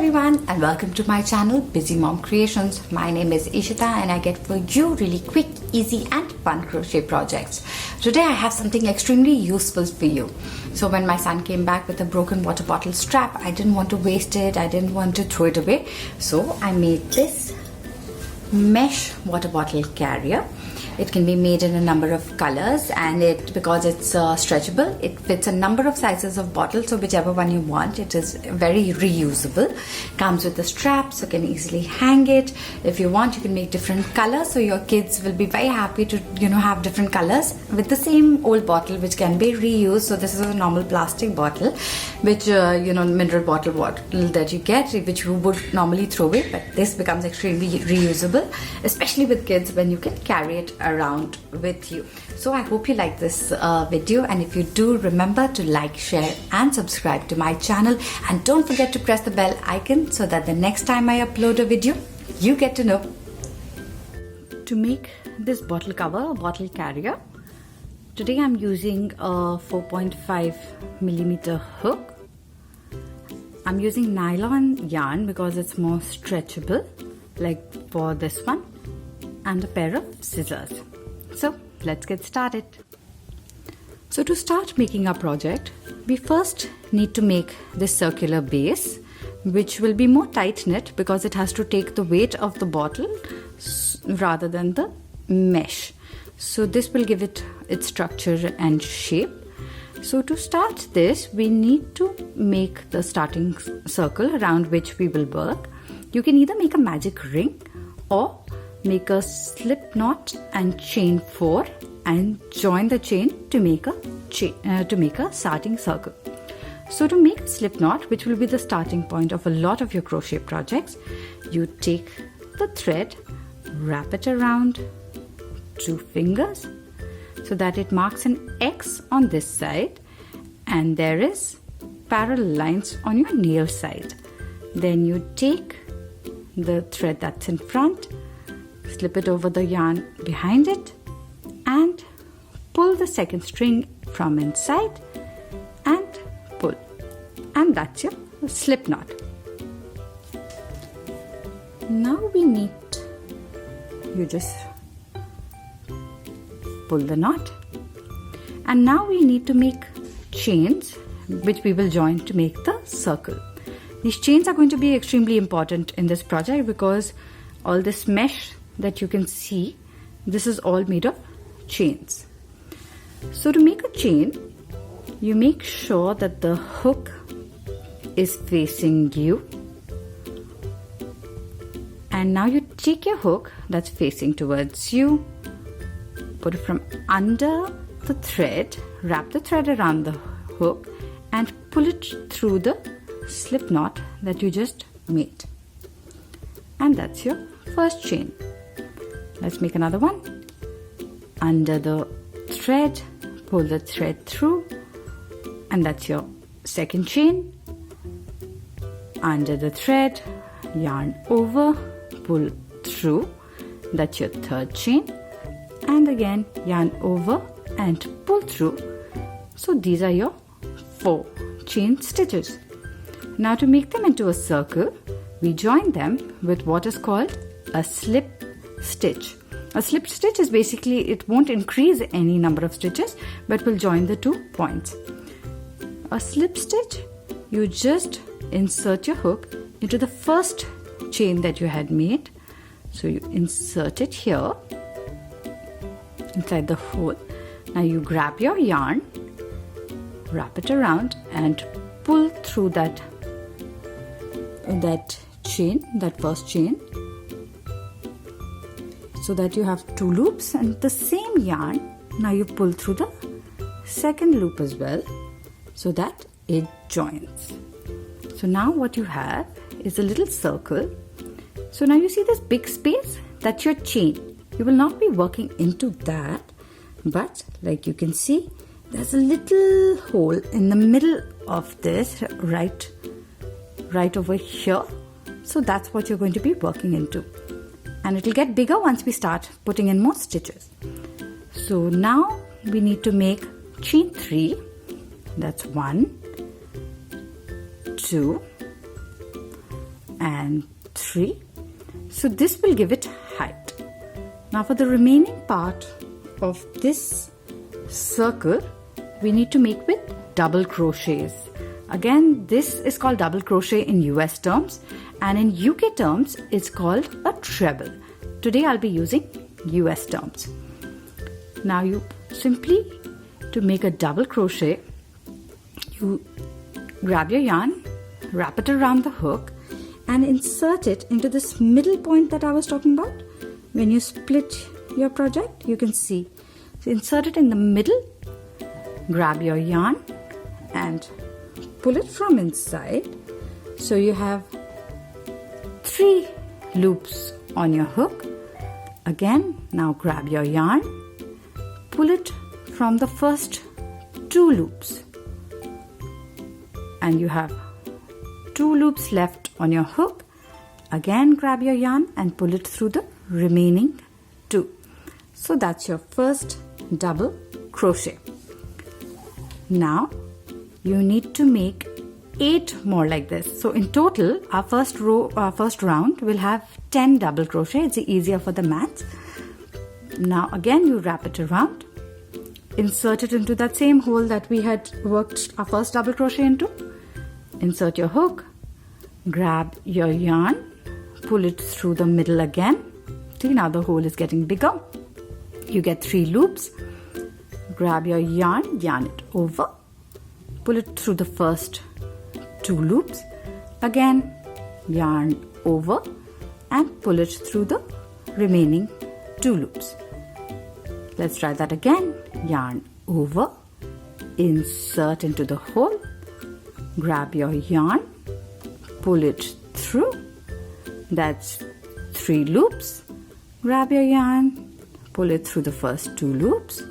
everyone and welcome to my channel Busy Mom Creations. My name is Ishita and I get for you really quick, easy and fun crochet projects. Today I have something extremely useful for you. So when my son came back with a broken water bottle strap, I didn't want to waste it, I didn't want to throw it away. So I made this mesh water bottle carrier. It can be made in a number of colors, and because it's stretchable, it fits a number of sizes of bottles, so whichever one you want. It is very reusable. Comes with a strap, so you can easily hang it. If you want, you can make different colors, so your kids will be very happy to have different colors with the same old bottle, which can be reused. So this is a normal plastic bottle, which mineral bottle that you get, which you would normally throw away, but this becomes extremely reusable, especially with kids when you can carry it around with you. So I hope you like this video, and if you do, remember to like, share and subscribe to my channel, and don't forget to press the bell icon so that the next time I upload a video you get to know. To make this bottle cover, bottle carrier, today I'm using a 4.5 millimeter hook. I'm using nylon yarn because it's more stretchable, like for this one, and a pair of scissors. So let's get started. So to start making our project, we first need to make this circular base, which will be more tight knit because it has to take the weight of the bottle rather than the mesh. So this will give it its structure and shape. So to start this, we need to make the starting circle around which we will work. You can either make a magic ring or make a slip knot and chain 4 and join the chain to make a starting circle. So to make a slip knot, which will be the starting point of a lot of your crochet projects, you take the thread, wrap it around 2 fingers so that it marks an X on this side, and there is parallel lines on your nail side. Then you take the thread that's in front, slip it over the yarn behind it and pull the second string from inside and pull, and that's your slip knot. Now you just pull the knot, and now we need to make chains which we will join to make the circle. These chains are going to be extremely important in this project because all this mesh that you can see, this is all made of chains. So to make a chain, you make sure that the hook is facing you, and now you take your hook that's facing towards you, put it from under the thread, wrap the thread around the hook and pull it through the slip knot that you just made, and that's your first chain. Let's make another one. Under the thread, pull the thread through, and that's your second chain. Under the thread, yarn over, pull through, that's your third chain, and again yarn over and pull through. So these are your 4 chain stitches. Now to make them into a circle, we join them with what is called a slip stitch. A slip stitch is basically, it won't increase any number of stitches but will join the 2 points. A slip stitch, you just insert your hook into the first chain that you had made. So you insert it here inside the hole. Now you grab your yarn, wrap it around and pull through that chain, that first chain, so that you have 2 loops, and the same yarn, now you pull through the second loop as well so that it joins. So now what you have is a little circle. So now you see this big space, that's your chain. You will not be working into that, but like you can see, there's a little hole in the middle of this right over here. So that's what you're going to be working into, and it'll get bigger once we start putting in more stitches. So now we need to make chain 3. That's 1, 2, and 3. So this will give it height. Now for the remaining part of this circle, we need to make with double crochets. Again, this is called double crochet in US terms, and in UK terms it's called a treble. Today I'll be using US terms. Now you simply, to make a double crochet, you grab your yarn, wrap it around the hook and insert it into this middle point that I was talking about. When you split your project, you can see. So insert it in the middle, grab your yarn and pull it from inside. So you have 3 loops on your hook. Again, now grab your yarn, pull it from the first 2 loops. And you have 2 loops left on your hook. Again, grab your yarn and pull it through the remaining 2. So that's your first double crochet. Now you need to make 8 more like this. So in total, our first round will have 10 double crochet. It's easier for the maths. Now again, you wrap it around, insert it into that same hole that we had worked our first double crochet into. Insert your hook, grab your yarn, pull it through the middle again. See, now the hole is getting bigger. You get 3 loops. Grab your yarn, yarn it over, pull it through the first 2 loops. Again, yarn over and pull it through the remaining 2 loops. Let's try that again. Yarn over, insert into the hole, grab your yarn, pull it through. That's 3 loops. Grab your yarn, pull it through the first 2 loops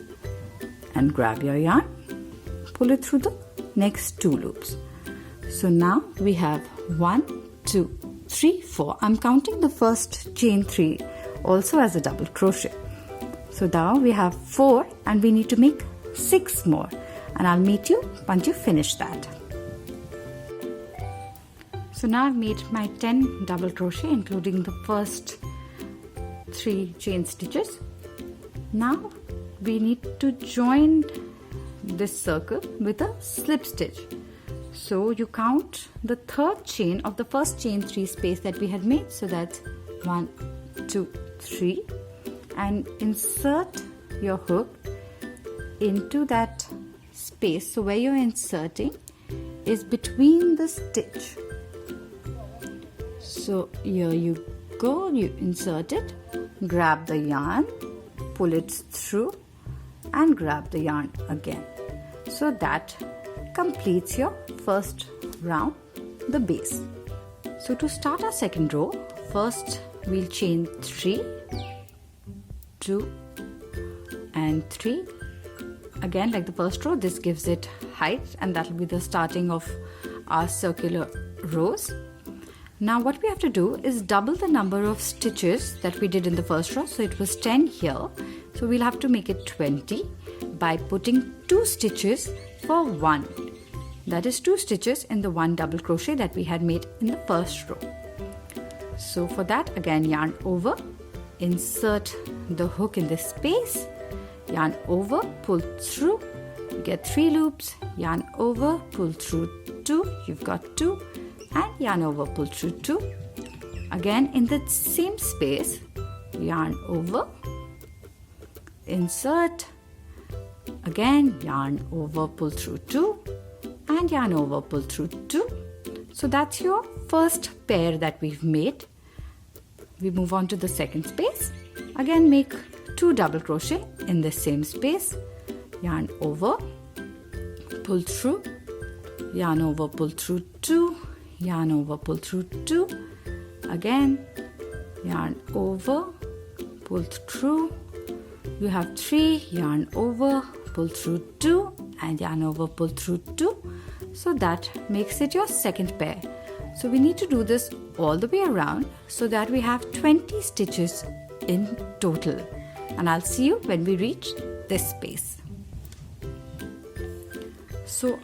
and grab your yarn, pull it through the next 2 loops. So now we have 1, 2, 3, 4. I'm counting the first chain 3 also as a double crochet. So now we have 4 and we need to make 6 more, and I'll meet you once you finish that. So now I've made my 10 double crochet, including the first 3 chain stitches. Now we need to join this circle with a slip stitch. So you count the 3rd chain of the first chain 3 space that we had made. So that's 1, 2, 3, and insert your hook into that space. So where you're inserting is between the stitch. So here you go, you insert it, grab the yarn, pull it through and grab the yarn again. So that completes your first round, the base. So to start our second row, first we'll chain 3, 2 and 3. Again, like the first row, this gives it height, and that will be the starting of our circular rows. Now what we have to do is double the number of stitches that we did in the first row. So it was 10 here. So we'll have to make it 20 by putting 2 stitches for 1. That is 2 stitches in the 1 double crochet that we had made in the first row. So for that, again, yarn over, insert the hook in this space, yarn over, pull through, you get 3 loops, yarn over, pull through 2, you've got 2, and yarn over, pull through 2. Again in the same space, yarn over, insert, again yarn over, pull through 2, and yarn over, pull through 2. So that's your first pair that we've made. We move on to the second space. Again, make 2 double crochet in the same space, yarn over, pull through, yarn over, pull through 2, yarn over, pull through 2, again yarn over, pull through, you have 3, yarn over, pull through 2, and yarn over, pull through 2. So that makes it your second pair. So we need to do this all the way around so that we have 20 stitches in total, and I'll see you when we reach this space. So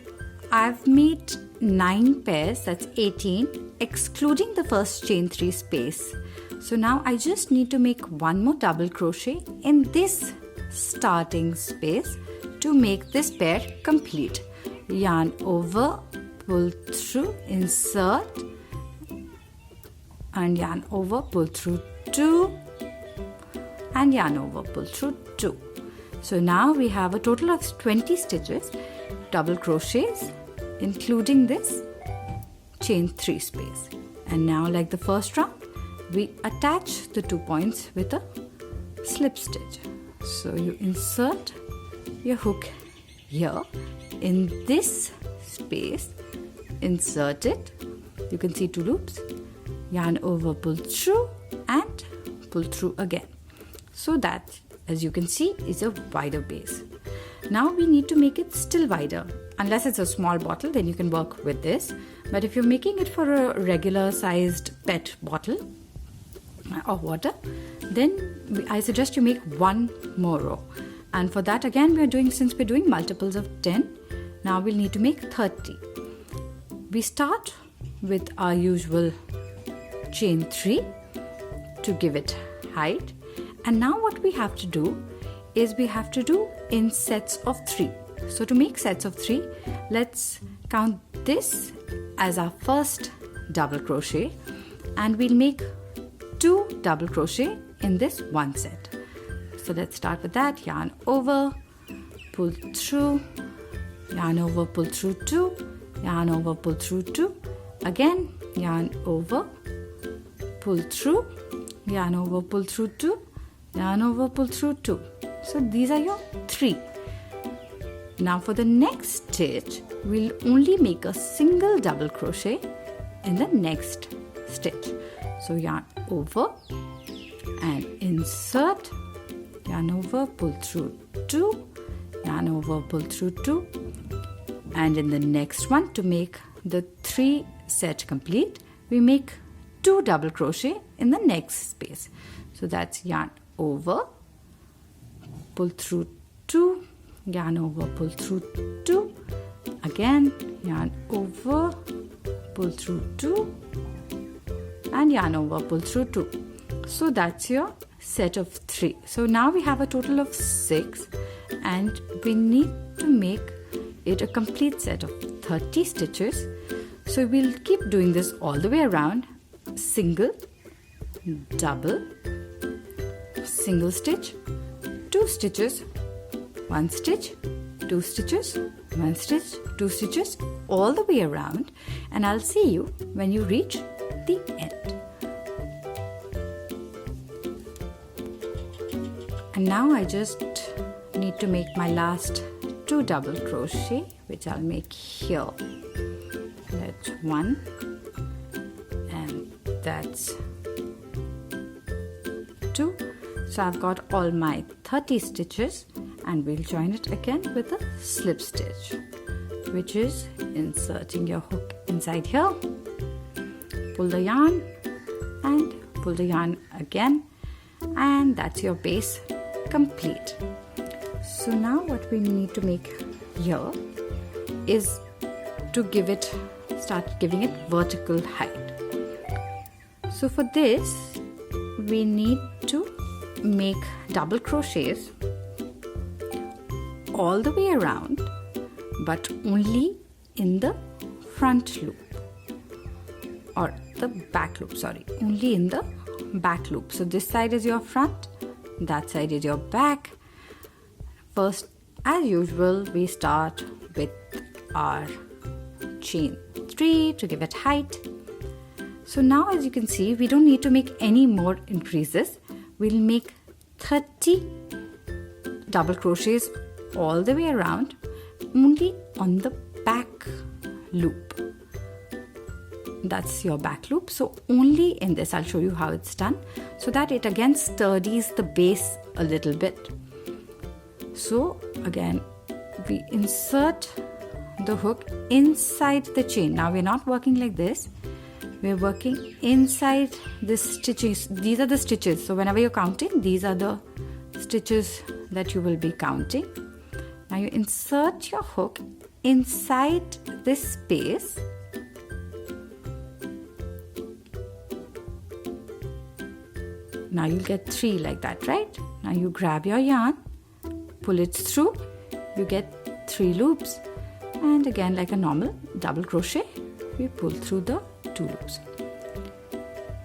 I've made 9 pairs, that's 18, excluding the first chain 3 space. So now I just need to make one more double crochet in this starting space to make this pair complete. Yarn over, pull through, insert, and yarn over, pull through 2, and yarn over, pull through 2. So now we have a total of 20 stitches, double crochets, including this chain 3 space. And now, like the first round, we attach the 2 points with a slip stitch. So you insert your hook here in this space, insert it, you can see 2 loops, yarn over, pull through, and pull through again. So that, as you can see, is a wider base. Now we need to make it still wider. Unless it's a small bottle, then you can work with this. But if you're making it for a regular sized PET bottle of water, then I suggest you make one more row. And for that, again, since we're doing multiples of 10, now we'll need to make 30. We start with our usual chain 3 to give it height. And now what we have to do is we have to do in sets of 3. So to make sets of 3, let's count this as our first double crochet, and we'll make 2 double crochet in this one set. So let's start with that. Yarn over, pull through, yarn over, pull through 2, yarn over, pull through 2, again yarn over, pull through, yarn over, pull through 2, yarn over, pull through 2. So these are your 3. Now for the next stitch, we'll only make a single double crochet in the next stitch. So yarn over and insert, yarn over, pull through 2, yarn over, pull through 2, and in the next one, to make the 3 set complete, we make 2 double crochet in the next space. So that's yarn over, pull through 2, yarn over, pull through 2, again yarn over, pull through 2, and yarn over, pull through 2. So that's your set of 3. So now we have a total of 6, and we need to make it a complete set of 30 stitches. So we'll keep doing this all the way around. Single, double, single stitch, 2 stitches, 1 stitch, 2 stitches, 1 stitch, 2 stitches, all the way around, and I'll see you when you reach the end. And now I just need to make my last 2 double crochet, which I'll make here. That's 1, and that's 2. So I've got all my 30 stitches, and we'll join it again with a slip stitch, which is inserting your hook inside here, pull the yarn and pull the yarn again, and that's your base complete. So now what we need to make here is to start giving it vertical height. So for this, we need to make double crochets all the way around, but only in the front loop, or the back loop, only in the back loop. So this side is your front, that side is your back. First, as usual, we start with our chain 3 to give it height. So now, as you can see, we don't need to make any more increases. We'll make 30 double crochets all the way around, only on the back loop. That's your back loop. So only in this, I'll show you how it's done, so that it again sturdies the base a little bit. So again, we insert the hook inside the chain. Now we're not working like this. We're working inside the stitches. These are the stitches. So whenever you're counting, these are the stitches that you will be counting. Now you insert your hook inside this space Now you'll get 3 like that, right? Now you grab your yarn, pull it through, you get 3 loops, and again like a normal double crochet, we pull through the 2 loops.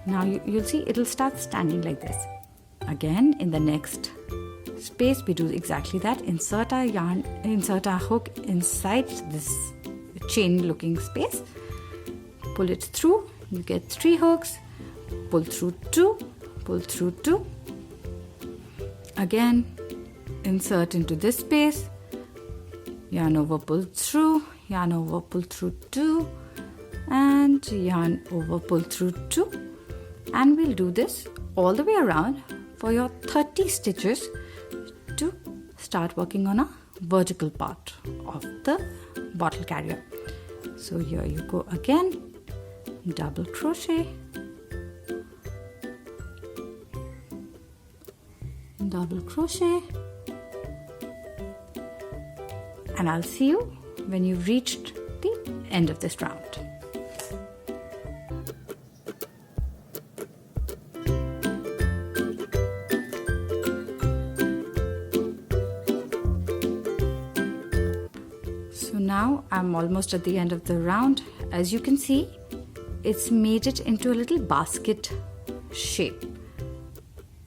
Now you'll see it'll start standing like this. Again, in the next space we do exactly that. Insert our hook inside this chain looking space, pull it through, you get 3 hooks, pull through 2, pull through 2, again insert into this space, yarn over, pull through, yarn over, pull through 2, and yarn over, pull through 2, and we'll do this all the way around for your 30 stitches to start working on a vertical part of the bottle carrier. So here you go again, double crochet, double crochet, and I'll see you when you've reached the end of this round. So now I'm almost at the end of the round. As you can see, it's made it into a little basket shape.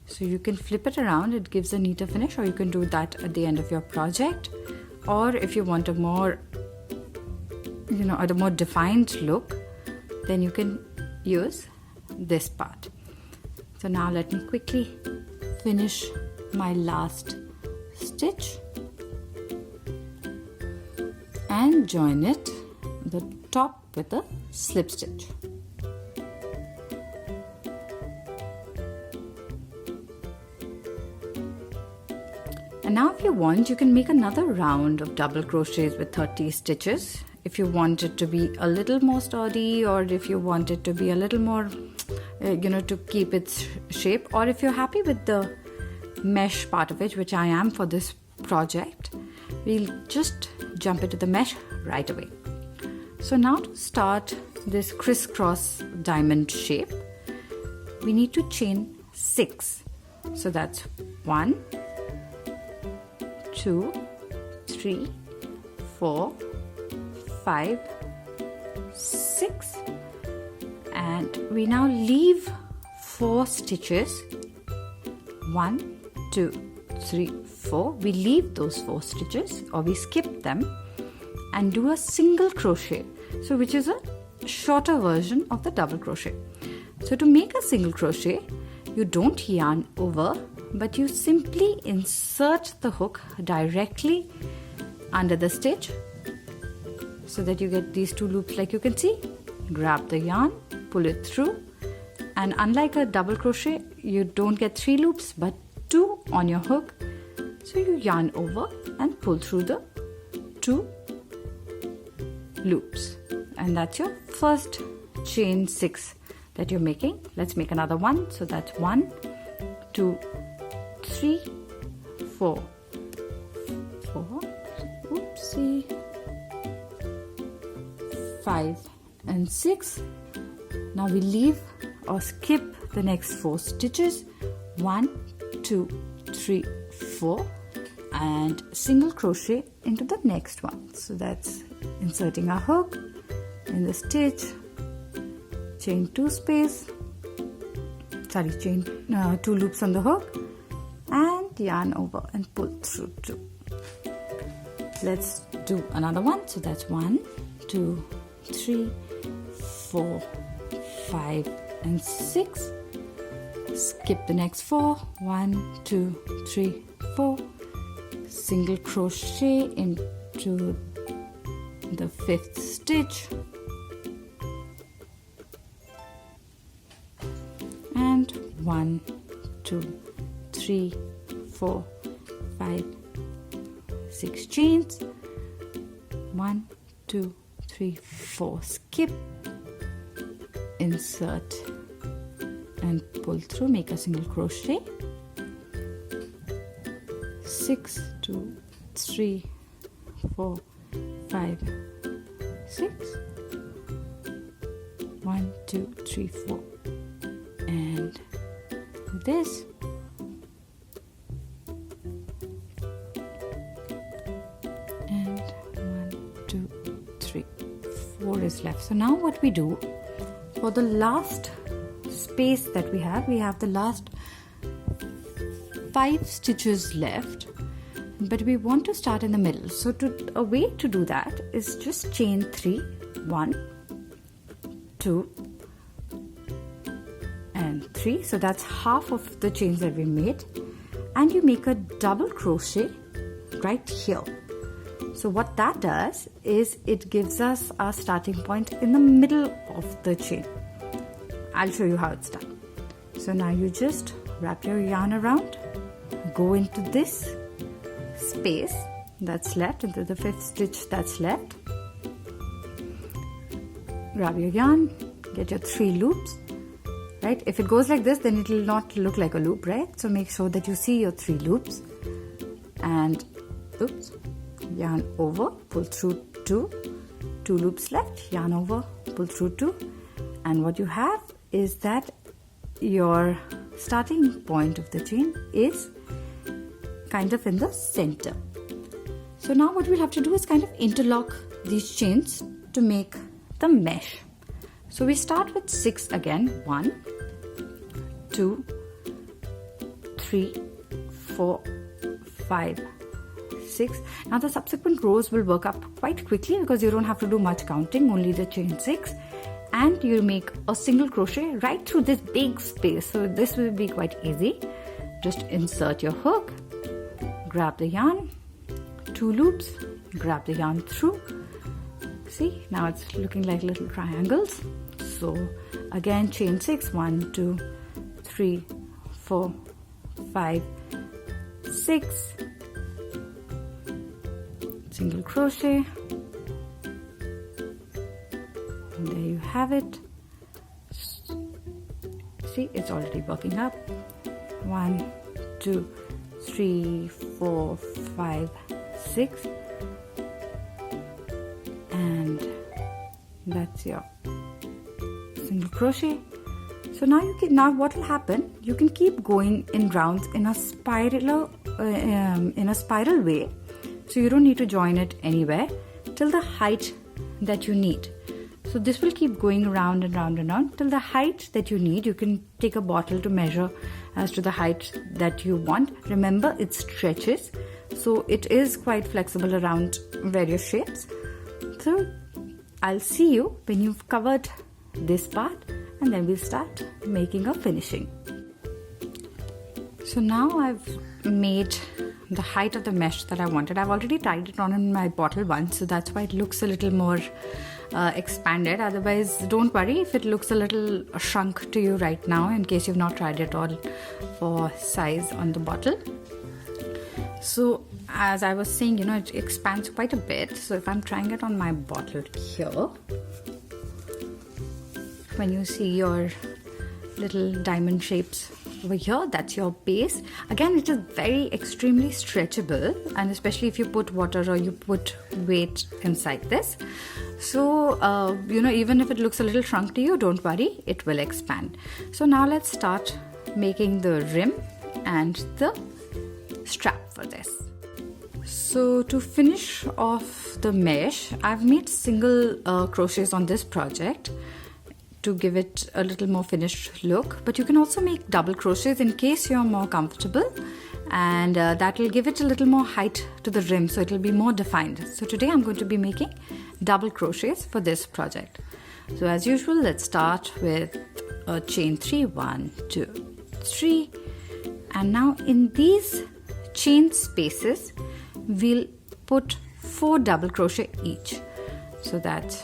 So you can flip it around, it gives a neater finish, or you can do that at the end of your project. Or if you want a more, a more defined look, then you can use this part. So now let me quickly finish my last stitch and join it, the top with a slip stitch. And now if you want, you can make another round of double crochets with 30 stitches. If you want it to be a little more sturdy, or if you want it to be a little more, to keep its shape, or if you're happy with the mesh part of it, which I am for this project, we'll just jump into the mesh right away. So now to start this crisscross diamond shape, we need to chain 6. So that's 1, 2, 3, 4, 5, 6, and we now leave 4 stitches. 1, 2, 3, 4. We leave those 4 stitches, or we skip them and do a single crochet, so which is a shorter version of the double crochet. So to make a single crochet, you don't yarn over, but you simply insert the hook directly under the stitch so that you get these 2 loops like you can see. Grab the yarn, pull it through, and unlike a double crochet, you don't get 3 loops but 2 on your hook. So you yarn over and pull through the 2 loops, and that's your first chain 6 that you're making. Let's make another one. So that's 1, 2, 3, 4, oopsie, 5 and 6. Now we leave or skip the next 4 stitches. 1, 2, 3, 4, and single crochet into the next one. So that's inserting our hook in the stitch, chain 2 loops on the hook, and yarn over and pull through 2. Let's do another one. So that's 1, 2, 3, 4, 5 and 6. Skip the next 4. 1, 2, 3, 4. Single crochet into the 5th stitch, and 1, 2, 3, 4, 5, 6 chains. 1, 2, 3, 4. Skip, insert and pull through, make a single crochet. 6, 2, 3, 4, 5, 6. 1, 2, 3, 4, and like this. And 1, 2, 3, 4 is left. So now what we do, for the last space that we have the last 5 stitches left, but we want to start in the middle. So a way to do that is just chain 3, 1, 2 and 3. So that's half of the chains that we made, and you make a double crochet right here. So what that does is it gives us our starting point in the middle of the chain. I'll show you how it's done. So now you just wrap your yarn around, go into this space that's left, into the 5th stitch that's left, grab your yarn, get your 3 loops, right? If it goes like this, then it will not look like a loop, right? So make sure that you see your 3 loops, and oops, yarn over, pull through 2 loops left, yarn over, pull through 2, and what you have is that your starting point of the chain is kind of in the center. So now what we'll have to do is kind of interlock these chains to make the mesh. So we start with 6 again. 1, 2, 3, 4, 5, 6. Now the subsequent rows will work up quite quickly because you don't have to do much counting, only the chain 6, and you make a single crochet right through this big space. So this will be quite easy. Just insert your hook, grab the yarn, 2 loops, grab the yarn through. See, now it's looking like little triangles. So again, chain 6, 1, 2, 3, 4, 5, 6, single crochet, and there you have it. See, it's already working up. 1, 2, 3, 4, 5, 6, and that's your single crochet. So now what will happen, you can keep going in rounds in a spiral way. So you don't need to join it anywhere till the height that you need. So this will keep going around and round and round till the height that you need. You can take a bottle to measure as to the height that you want. Remember, it stretches, so it is quite flexible around various shapes. So I'll see you when you've covered this part, and then we'll start making a finishing. So now I've made the height of the mesh that I wanted. I've already tied it on in my bottle once, so that's why it looks a little more expanded. Otherwise, don't worry if it looks a little shrunk to you right now, in case you've not tried it all for size on the bottle. So as I was saying, it expands quite a bit. So if I'm trying it on my bottle here, when you see your little diamond shapes over here, that's your base. Again, it is very extremely stretchable, and especially if you put water or you put weight inside this. So even if it looks a little shrunk to you, don't worry, it will expand. So now let's start making the rim and the strap for this. So to finish off the mesh, I've made single crochets on this project to give it a little more finished look, but you can also make double crochets in case you're more comfortable, and that will give it a little more height to the rim, so it will be more defined. So today I'm going to be making double crochets for this project. So as usual, let's start with a chain 3, 1, 2, 3, and now in these chain spaces we'll put 4 double crochet each. So that's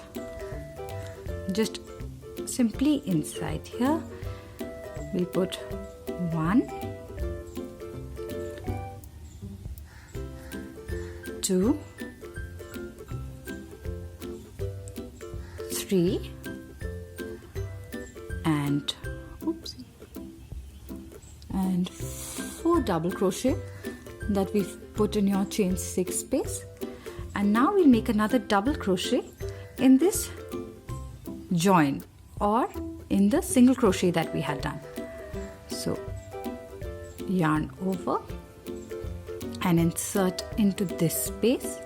just simply inside here we'll put 1, 2, 3, and 4 double crochet that we've put in your chain 6 space. And now we'll make another double crochet in this join or in the single crochet that we had done. So yarn over and insert into this space.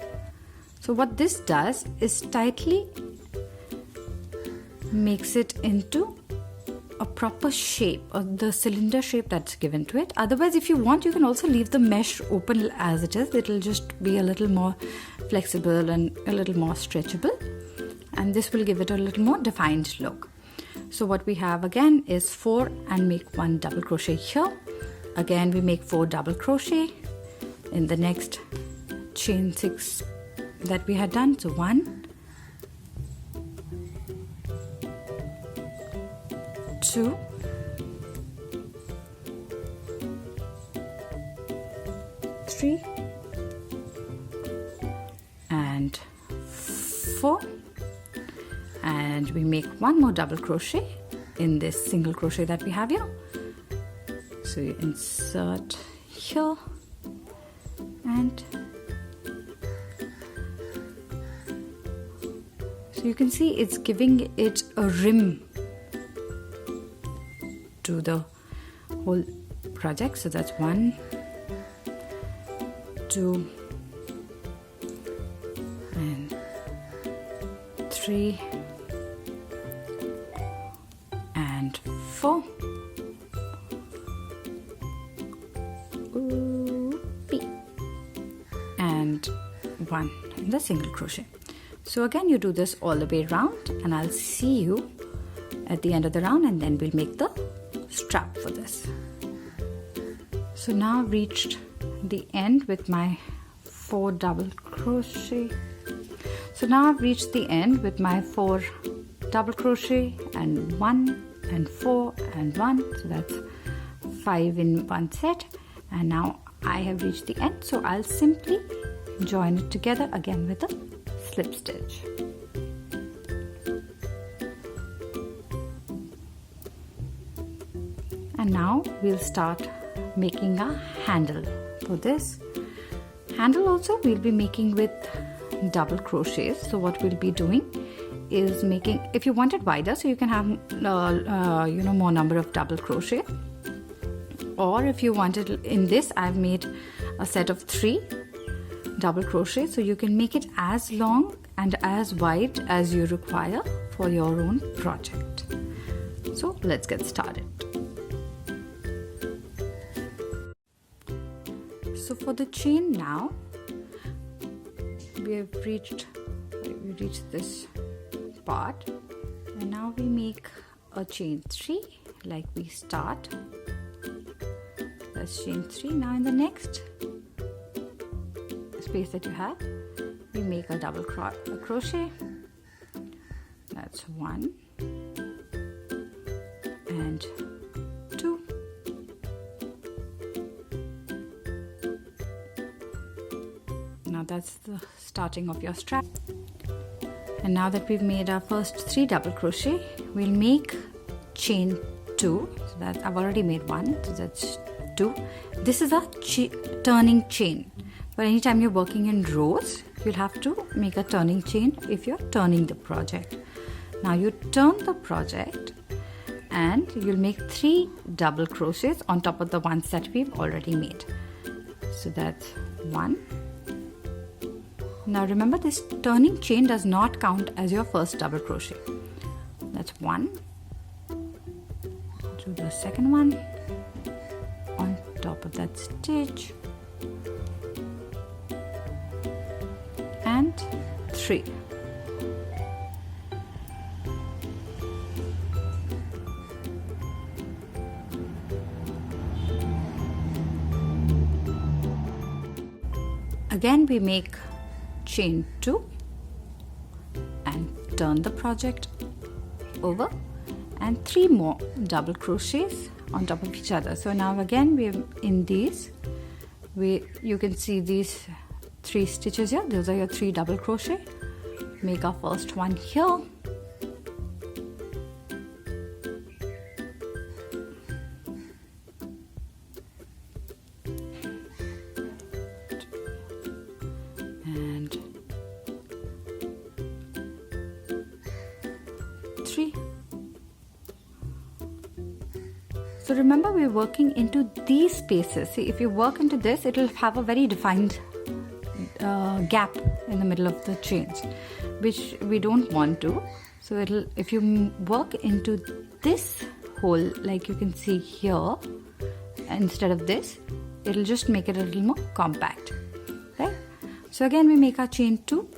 So what this does is tightly makes it into a proper shape, or the cylinder shape that's given to it. Otherwise, if you want, you can also leave the mesh open as it is. It'll just be a little more flexible and a little more stretchable, and this will give it a little more defined look. So what we have again is 4 and make 1 double crochet here. Again we make 4 double crochet in the next chain 6 that we had done. So 1, 2, 3 and 4, and we make 1 more double crochet in this single crochet that we have here. So you insert here and so you can see it's giving it a rim to the whole project. So that's 1, 2 and 3 and 4. And 1 in the single crochet. So again you do this all the way around, and I'll see you at the end of the round, and then we'll make the strap for this. So now I've reached the end with my 4 double crochet. So now I've reached the end with my 4 double crochet and 1 and 4 and 1. So that's 5 in one set, and now I have reached the end. So I'll simply join it together again with a slip stitch. And now we'll start making a handle. For this handle also we'll be making with double crochets. So what we'll be doing is making, if you want it wider, so you can have more number of double crochet, or if you want it in this, I've made a set of 3 double crochet, so you can make it as long and as wide as you require for your own project. So let's get started. So for the chain now, we have reached this part, and now we make a chain 3 like we start. That's chain 3. Now in the next space that you have, we make a double crochet. That's 1 and 2 now that's the starting of your strap. And now that we've made our first 3 double crochet, we'll make chain 2. So that I've already made 1, so that's 2. This is a turning chain. But anytime you're working in rows, you'll have to make a turning chain if you're turning the project. Now you turn the project and you'll make 3 double crochets on top of the ones that we've already made. So that's 1. Now remember, this turning chain does not count as your first double crochet. That's 1. Do the second one on top of that stitch, and 3. Again we make chain 2 and turn the project over, and 3 more double crochets on top of each other. So now again we're in these, you can see these 3 stitches here. Those are your 3 double crochet. Make our first one here, and 3. So remember, we're working into these spaces. See, if you work into this, it will have a very defined gap in the middle of the chains, which we don't want to. So if you work into this hole, like you can see here, instead of this, it'll just make it a little more compact, right? So again, we make our chain 2,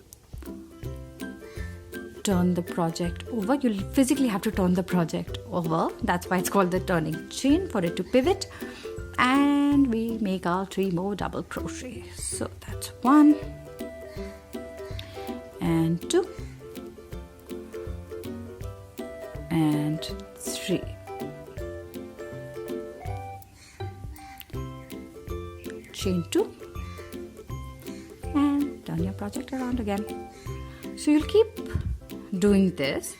turn the project over. You'll physically have to turn the project over. That's why it's called the turning chain, for it to pivot. And we make our 3 more double crochet. So that's 1 and 2 and 3. Chain 2 and turn your project around again. So you'll keep doing this.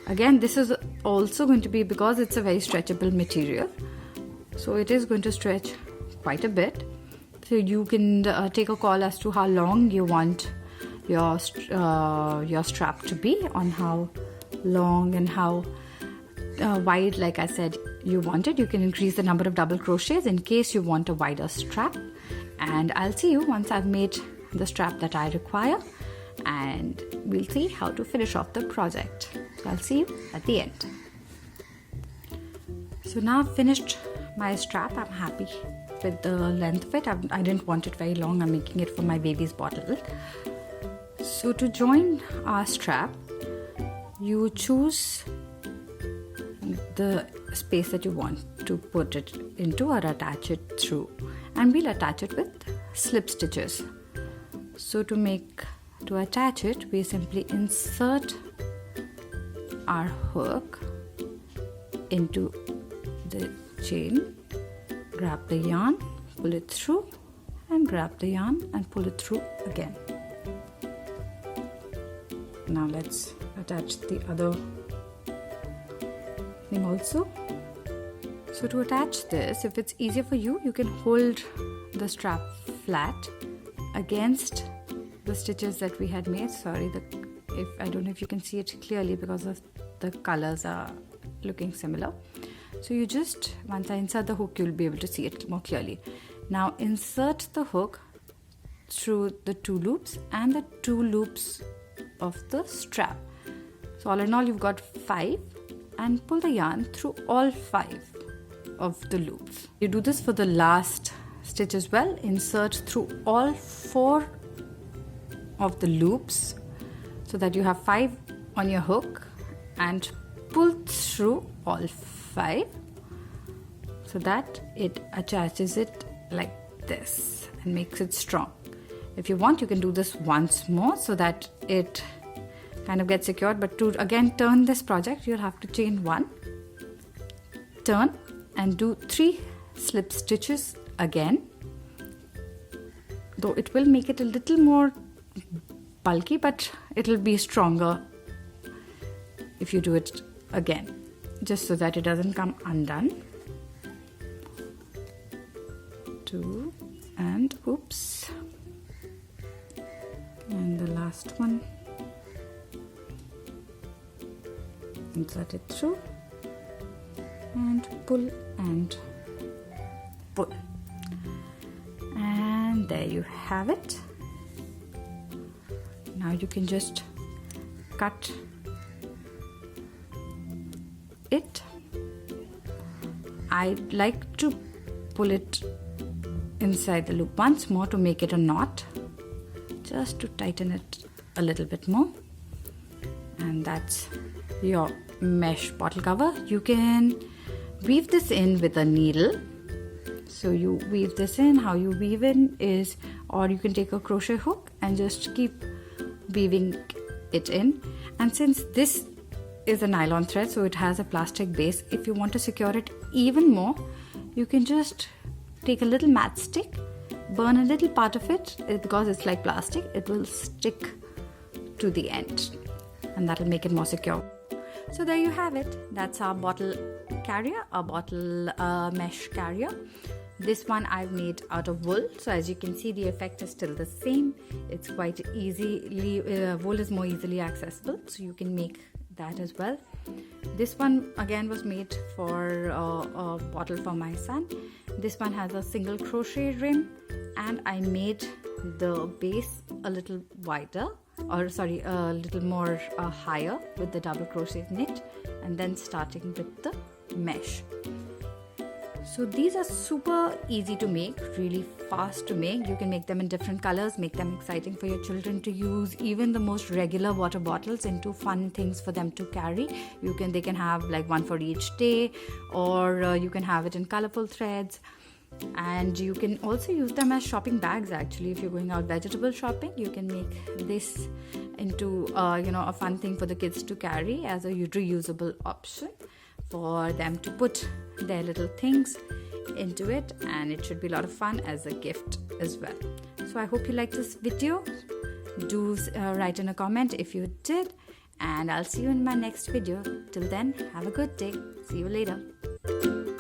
Again, this is also going to be, because it's a very stretchable material, so it is going to stretch quite a bit. So you can take a call as to how long you want your strap to be, on how long and how wide, like I said, you want it. You can increase the number of double crochets in case you want a wider strap. And I'll see you once I've made the strap that I require, and we'll see how to finish off the project. So I'll see you at the end. So now I've finished my strap. I'm happy with the length of it. I didn't want it very long. I'm making it for my baby's bottle. So to join our strap, you choose the space that you want to put it into or attach it through, and we'll attach it with slip stitches. So to attach it, we simply insert our hook into the chain, grab the yarn, pull it through, and grab the yarn and pull it through again. Now let's attach the other thing also. So to attach this, if it's easier for you, you can hold the strap flat against the stitches that we had made. Sorry, I don't know if you can see it clearly because of the colors are looking similar. So you just, once I insert the hook, you'll be able to see it more clearly. Now insert the hook through the 2 loops and the 2 loops of the strap. So all in all, you've got 5, and pull the yarn through all 5 of the loops. You do this for the last stitch as well. Insert through all 4 of the loops so that you have 5 on your hook, and pull through all 5 so that it attaches it like this and makes it strong. If you want, you can do this once more so that it kind of gets secured, but to again turn this project, you'll have to chain 1, turn, and do 3 slip stitches again, though it will make it a little more bulky, but it'll be stronger if you do it again, just so that it doesn't come undone. 2 and oops, and the last one, insert it through and pull, and there you have it. Now you can just cut it. I like to pull it inside the loop once more to make it a knot, just to tighten it a little bit more. And that's your mesh bottle cover. You can weave this in with a needle. So you weave this in. How you weave in is, or you can take a crochet hook and just keep weaving it in. And since this is a nylon thread, so it has a plastic base, if you want to secure it even more, you can just take a little matchstick, burn a little part of it, because it's like plastic, it will stick to the end, and that'll make it more secure. So there you have it. That's our bottle carrier, our bottle mesh carrier. This one I've made out of wool, so as you can see, the effect is still the same. It's quite easily, wool is more easily accessible, so you can make that as well. This one again was made for a bottle for my son. This one has a single crochet rim, and I made the base a little wider, or sorry, a little more higher with the double crochet knit, and then starting with the mesh. So these are super easy to make, really fast to make. You can make them in different colors, make them exciting for your children to use, even the most regular water bottles into fun things for them to carry. They can have like one for each day, or you can have it in colorful threads. And you can also use them as shopping bags. Actually, if you're going out vegetable shopping, you can make this into a fun thing for the kids to carry as a reusable option for them to put their little things into it, and it should be a lot of fun as a gift as well. So I hope you liked this video. Do write in a comment if you did, and I'll see you in my next video. Till then, have a good day. See you later.